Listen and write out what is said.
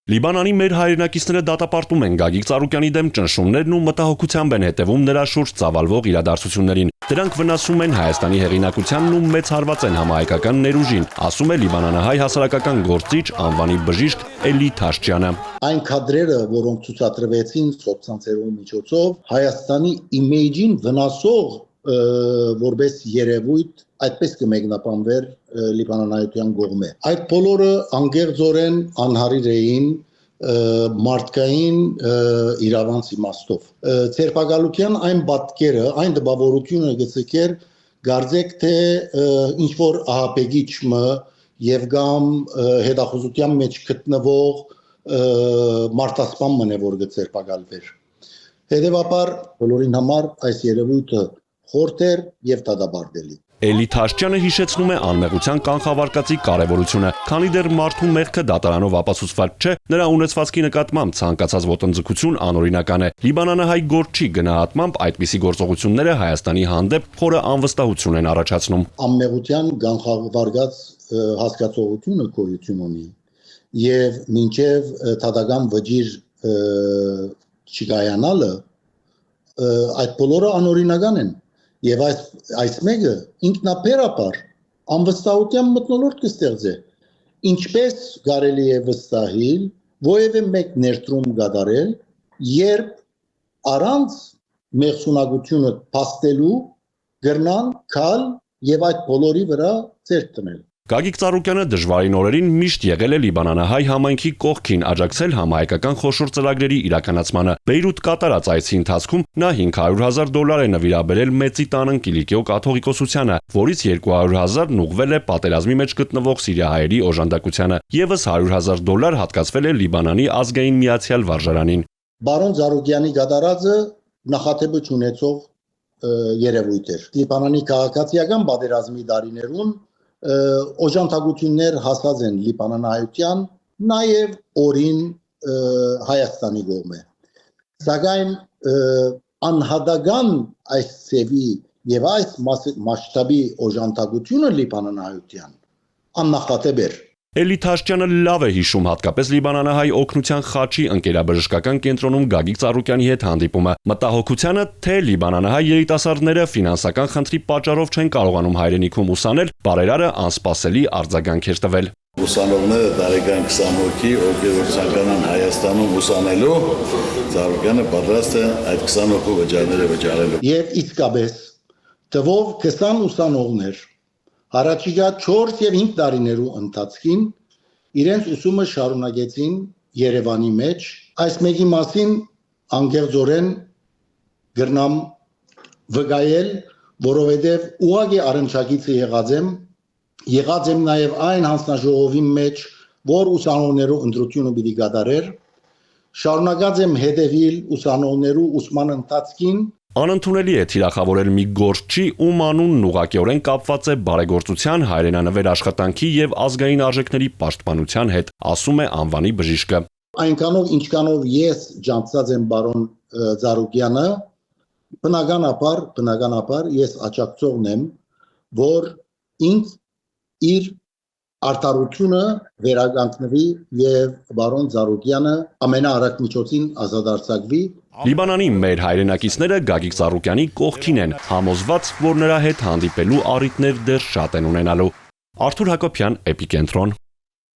Լիբանանի մեր հայրենակիցները դատապարտում են Գագիկ Ծառուկյանի դեմ ճնշումներն ու մտահոգությամբ են հետևում նրա շուրջ ծավալվող իրադարձություններին։ Դրանք վնասում են Հայաստանի հեղինակությանն ու մեծ հարված են համահայկական ներուժին, ասում է լիբանանահայ հասարակական գործիչ անվանի բժիշկ Էլի Թաշչյանը։ Այն կադրերը, որոնք ցուցադրվեցին սոցցանցերով միջոցով, Հայաստանի իմիջին վնասող որպես երևույթ այդպես կմեկնաբանվեր լիբանանայության կողմէ։ Այդ բոլորը անկեղծորեն անհարիր էին մարդկային իրավանց իմաստով։ Ցերպակալության այն պատկերը, այն դպավորությունը գցեկեր գարձեք թե ինչ որ ահապեգիչը եւ կամ հետախուզության մեջ գտնվող մարտասպան մնե որ գցերպակալվեր։ Հետևաբար բոլորին համար այս երևույթը խորթեր եւ դադարելի։ Էլի Թաշչյանը հիշեցնում է անմեղության կանխավարկածի կարևորությունը, քանի դեռ մարդու մեղքը դատարանով ապացուցված չէ, նրա ունեցվածքի նկատմամբ ցանկացած ոտնձգություն անօրինական է։ Լիբանանահայ գործչի գնահատմամբ այդպիսի գործողությունները Հայաստանի հանդեպ խորը անվստահություն են առաջացնում։ Անմեղության կանխավարկած հասկացողությունը գոյություն ունի եւ մինչեւ թադական վճիր չկայանալը այդ բոլորը անօրինական են։ Եվ այս մեկը ինքնաբերաբար անվստահության մթնոլորտ կստեղծի։ Ինչպես կարելի է վստահել, որևէ մեկ ներդրում կատարել, երբ առանց մեղսունակությունը փաստելու գրնան քալ եւ այդ բոլորի վրա ձեռք դնել։ Գագիկ Ծառուկյանը դժվարին օրերին միշտ եղել է լիբանանահայ համայնքի կողքին, աջակցել համահայկական խոշոր ծրագրերի իրականացմանը։ Բեյրութ կատարած այցի ընթացքում նա $500,000 է նվիրաբերել Մեծի տան Կիլիկիո կաթողիկոսությանը, որից $200,000 ուղղվել է պատերազմի մեջ գտնվող սիրիահայերի օժանդակությանը։ Եվս $100,000 հատկացվել է Լիբանանի ազգային միացյալ վարժարանին։ Բարոն Ծառուկյանի կատարածը նախատեպը չունեցող երևույթ էր։ Լիբանանի քաղաքացիական պատերազմի տարիներուն օժանդակություններ հասած են լիբանանահայության, նաև օրին Հայաստանի կողմէ։ Սակայն անհատական այս ծևի եւ այս մասշտաբի օժանդակությունը լիբանանահայության աննախադեպ էր։ Էլի Թաշչյանը լավ է հիշում հատկապես լիբանանահայ օգնության խաչի ընկերաբժշկական կենտրոնում Գագիկ Ծառուկյանի հետ հանդիպումը։ Մտահոգությանը, թե լիբանանահայ երիտասարդները ֆինանսական խնդրի պատճառով չեն կարողանում հայրենիքում ուսանել, բարերարը անսպասելի արձագանք էր տվել։ Ուսանողները տարեկան 20 հոգի, ովքեր ցանկանան Հայաստանում ուսանելու, Ծառուկյանը պատրաստ է այդ 20 հոգու վճարները վճարելու։ Եվ իսկապես թվով 20 ուսանողներ Առաջիկա 4 եւ 5 տարիներու ընթացքին իրենց ուսումը շարունակեցին Երևանի մեջ։ Այս մեկի մասին անկեղծորեն գրնամ վկայել, որովհետեւ ուղղակի առնչակիցը եղած եմ նաեւ այն հանձնաժողովի մեջ, որ ուսանողներու ընտրությունը պիտի կատարեր։ Շարունակած եմ հետևել ուսանողներու ուսման ընթացքին։ Անընդունելի է թիրախավորել մի գործչի, ում անունն ուղղակիորեն կապված է բարեգործության, հայրենանվեր աշխատանքի եւ ազգային արժեքների պաշտպանության հետ, ասում է անվանի բժիշկը։ Այնքանով ինչքանով ես ջանցած եմ բարոն Ծառուկյանը, բնականաբար ես աջակցողն եմ, որ ինձ իր արտարությունը վերականգնվի եւ բարոն Ծառուկյանը ամենաարագ միջոցին ազատարձակվի։ Լիբանանի մեր հայրենակիցները Գագիկ Ծառուկյանի կողքին են, համոզված, որ նրա հետ հանդիպելու առիթներ դեռ շատ են ունենալու։ Արթուր Հակոբյան, Էպիկենտրոն։